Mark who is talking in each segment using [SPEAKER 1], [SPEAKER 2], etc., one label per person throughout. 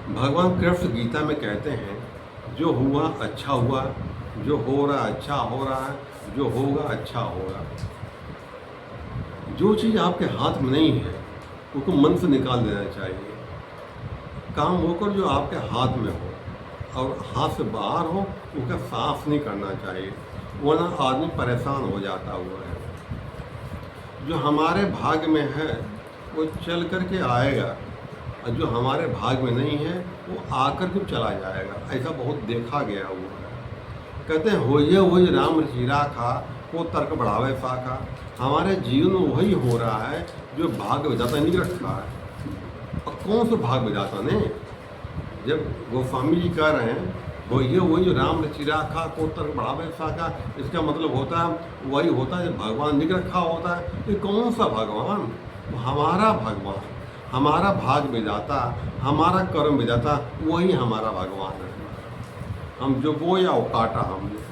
[SPEAKER 1] भगवान कृष्ण गीता में कहते हैं, जो हुआ अच्छा हुआ, जो हो रहा अच्छा हो रहा है, जो होगा अच्छा होगा। जो चीज़ आपके हाथ में नहीं है उसको मन से निकाल देना चाहिए। काम होकर जो आपके हाथ में हो और हाथ से बाहर हो उसका साफ नहीं करना चाहिए, वरना आदमी परेशान हो जाता हुआ है। जो हमारे भाग्य में है वो चल कर के आएगा, और जो हमारे भाग में नहीं है वो आकर के चला जाएगा। ऐसा बहुत देखा गया हुआ है। कहते हैं होइए राम रचीरा खा, को तर्क बढ़ावे साखा। हमारे जीवन में वही हो रहा है जो भाग विधाता नहीं रखा है। और कौन सा भाग विधाता ने? जब गोस्वामी जी कह रहे हैं वही राम रचीरा खा, को तर्क बढ़ावे साखा, इसका मतलब होता है वही होता है जो भगवान नहीं रखा होता है। ये कौन सा भगवान? हमारा भगवान, हमारा भाग विधाता, हमारा कर्म विधाता, वही हमारा भगवान है। हम जो बोया वो काटा हमने,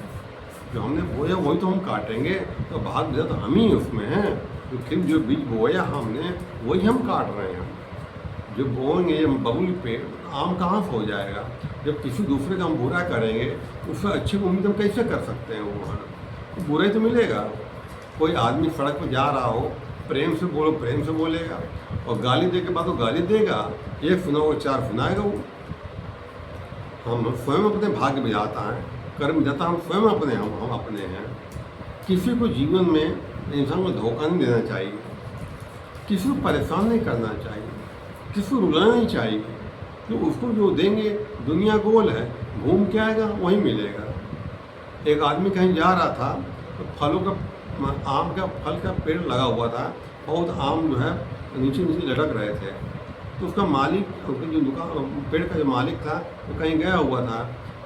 [SPEAKER 1] जो हमने बोया वही तो हम काटेंगे। तो भाग विधाता हम ही उसमें हैं। तो फिर जो बीज बोया हमने वही हम काट रहे हैं। जो बोएंगे बबुल पे आम कहाँ से हो जाएगा? जब किसी दूसरे का हम बुरा करेंगे उससे अच्छी उम्मीद हम कैसे कर सकते हैं? वो बुरा ही तो मिलेगा। कोई आदमी सड़क पर जा रहा हो, प्रेम से बोलो, प्रेम से बोलेगा, और गाली दे के बाद वो गाली देगा, एक सुनाओ चार सुनाएगा वो। हम स्वयं अपने भाग्य विधाता हैं, कर्म विधाता हम स्वयं हम अपने हैं। किसी को जीवन में इंसान को धोखा नहीं देना चाहिए, किसी को परेशान नहीं करना चाहिए, किसी को रुलाना नहीं चाहिए। तो उसको जो देंगे, दुनिया गोल है, घूम के आएगा वहीं मिलेगा। एक आदमी कहीं जा रहा था तो फलों का आम का फल का पेड़ लगा हुआ था, बहुत आम जो है नीचे नीचे लटक रहे थे। तो उसका मालिक, उसका जो दुकान पेड़ का जो मालिक था वो कहीं गया हुआ था।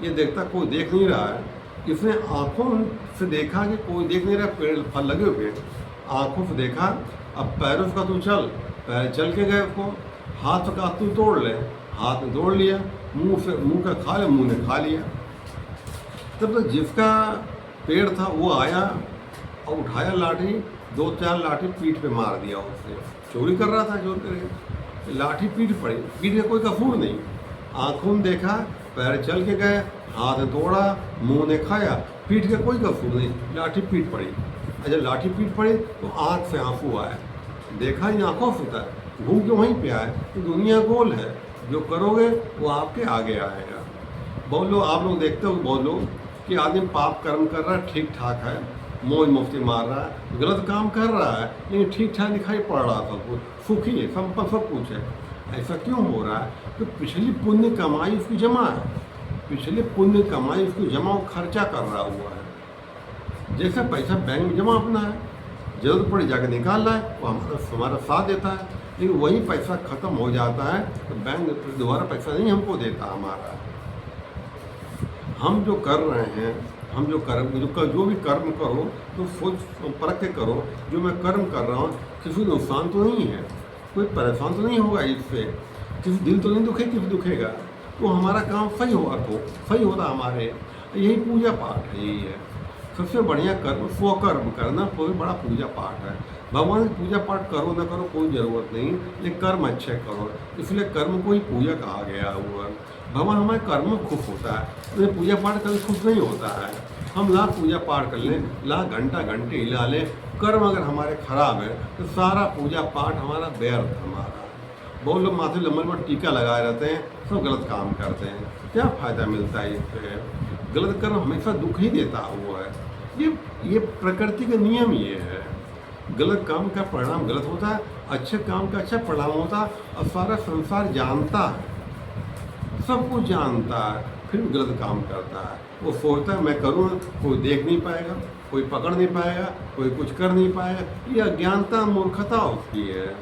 [SPEAKER 1] ये देखता कोई देख नहीं रहा है, इसने आंखों से देखा कि कोई देख नहीं रहा, पेड़ फल लगे हुए, आंखों से देखा। अब पैरों से का तू चल, पैर चल के गए, उसको हाथ से का तू तोड़ ले, हाथ में तोड़ लिया, मुंह का खा ले, मुंह ने खा लिया। तब तक जिसका पेड़ था वो आया और उठाया लाठी, दो चार लाठी पीठ पे मार दिया उससे। चोरी कर रहा था, चोरी करके लाठी पीठ पड़ी, पीठ का कोई कसूर नहीं। आंखों में देखा, पैर चल के गए, हाथ ने तोड़ा, मुंह ने खाया, पीठ का कोई कसूर नहीं, लाठी पीठ पड़ी। अच्छा, लाठी पीठ पड़ी तो आँख से आंसू आए, देखा इन आँखों से था, घूम के वहीं पे आए। तो दुनिया गोल है, जो करोगे वो आपके आगे आएगा। बहुत लोग, आप लोग देखते हो बहुत लोग कि आदमी पाप कर्म कर रहा है, ठीक ठाक है, मौज मस्ती मार रहा है, गलत काम कर रहा है, लेकिन ठीक ठाक दिखाई पड़ रहा है, सब कुछ सुखी है, संपन्न सब कुछ है। ऐसा क्यों हो रहा है? तो पिछली पुण्य कमाई उसकी जमा है, पिछले पुण्य कमाई उसकी जमा और खर्चा कर रहा हुआ है। जैसा पैसा बैंक में जमा अपना है, जरूरत पड़ी जाकर निकाल रहा है, वो हमारा साथ देता है, लेकिन वही पैसा खत्म हो जाता है तो बैंक दोबारा पैसा नहीं हमको देता हमारा। हम जो कर रहे हैं, हम जो भी कर्म करो तो सोच परख के करो, जो मैं कर्म कर रहा हूँ किसी नुकसान तो नहीं है, कोई परेशान तो नहीं होगा इससे, किसी दिल तो नहीं दुखे, किसी दुखेगा, तो हमारा काम सही होगा, तो सही होता हमारे। यही पूजा पाठ है, यही है सबसे बढ़िया कर्म। स्वकर्म करना कोई बड़ा पूजा पाठ है। भगवान की पूजा पाठ करो ना करो कोई ज़रूरत नहीं, लेकिन कर्म अच्छे करो, इसलिए कर्म को ही पूजा कहा गया हुआ। भगवान हमारे कर्म में खुश होता है, लेकिन पूजा पाठ करके खुश नहीं होता है। हम लाख पूजा पाठ कर लें, लाख घंटा घंटे हिला लें, कर्म अगर हमारे खराब है तो सारा पूजा पाठ हमारा व्यर्थ हमारा। बहुत लोग माथे लंबे लंबे टीका लगाए रहते हैं, सब गलत काम करते हैं, क्या फ़ायदा मिलता है इससे? गलत कर्म हमेशा दुख ही देता हुआ है। ये प्रकृति का नियम ये है। गलत काम का परिणाम गलत होता है, अच्छे काम का अच्छा परिणाम होता है। और सारा संसार जानता है, सब कुछ जानता है, फिर भी गलत काम करता है। वो सोचता है मैं करूँ, कोई देख नहीं पाएगा, कोई पकड़ नहीं पाएगा, कोई कुछ कर नहीं पाएगा। ये अज्ञानता मूर्खता उसकी है।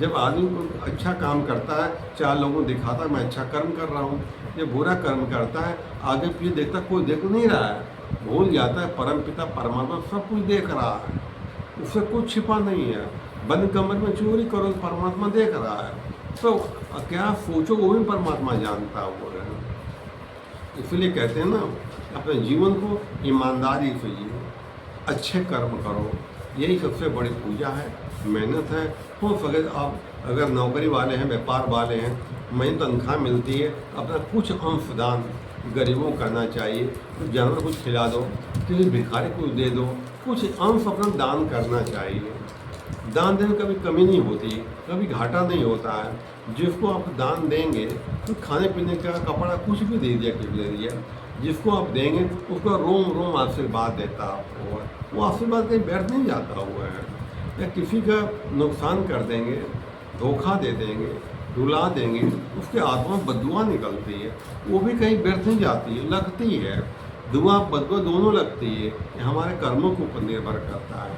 [SPEAKER 1] जब आदमी को अच्छा काम करता है, चार लोगों को दिखाता है मैं अच्छा कर्म कर रहा हूँ, जब बुरा कर्म करता है आगे पीछे देखता कोई देख नहीं रहा है, भूल जाता है परम पिता परमात्मा सब कुछ देख रहा है, उससे कुछ छिपा नहीं है। बंद कमरे में चोरी करो तो परमात्मा देख रहा है, तो क्या सोचो वो भी परमात्मा जानता हुआ है। इसलिए कहते हैं ना, अपने जीवन को ईमानदारी से जियो, अच्छे कर्म करो, यही सबसे बड़ी पूजा है, मेहनत है। हो सके आप अगर नौकरी वाले हैं, व्यापार वाले हैं, महीने तनख्वाह मिलती है, अपना कुछ अंश दान गरीबों को करना चाहिए। तो जानवर कुछ खिला दो, किसी भिखारी को दे दो, कुछ अंश अपना दान करना चाहिए। दान देने में कभी कमी नहीं होती, कभी घाटा नहीं होता है। जिसको आप दान देंगे तो खाने पीने का, कपड़ा, कुछ भी दे दिया, कुछ दे दिया, जिसको आप देंगे उसका रोम रोम आशीर्वाद देता आपको। वो आशीर्वाद कहीं व्यर्थ नहीं जाता हुआ है। या किसी का नुकसान कर देंगे, धोखा दे देंगे, रुला देंगे, उसके आत्मा में बददुआ निकलती है, वो भी कहीं व्यर्थ नहीं जाती है, लगती है। दुआ बददुआ दोनों लगती है। ये हमारे कर्मों के ऊपर निर्भर करता है।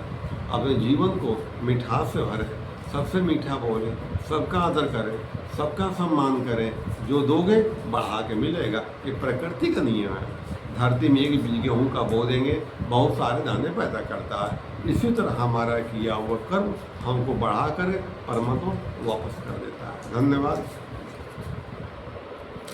[SPEAKER 1] अपने जीवन को मिठास से भरें, सबसे मीठा बोलें, सबका आदर करें, सबका सम्मान करें। जो दोगे बढ़ा के मिलेगा, ये प्रकृति का नियम है। धरती में एक बीज गेहूँ का बो देंगे, बहुत सारे दाने पैदा करता है। इसी तरह हमारा किया हुआ कर्म हमको बढ़ा कर परमात्मा वापस कर देता है। धन्यवाद।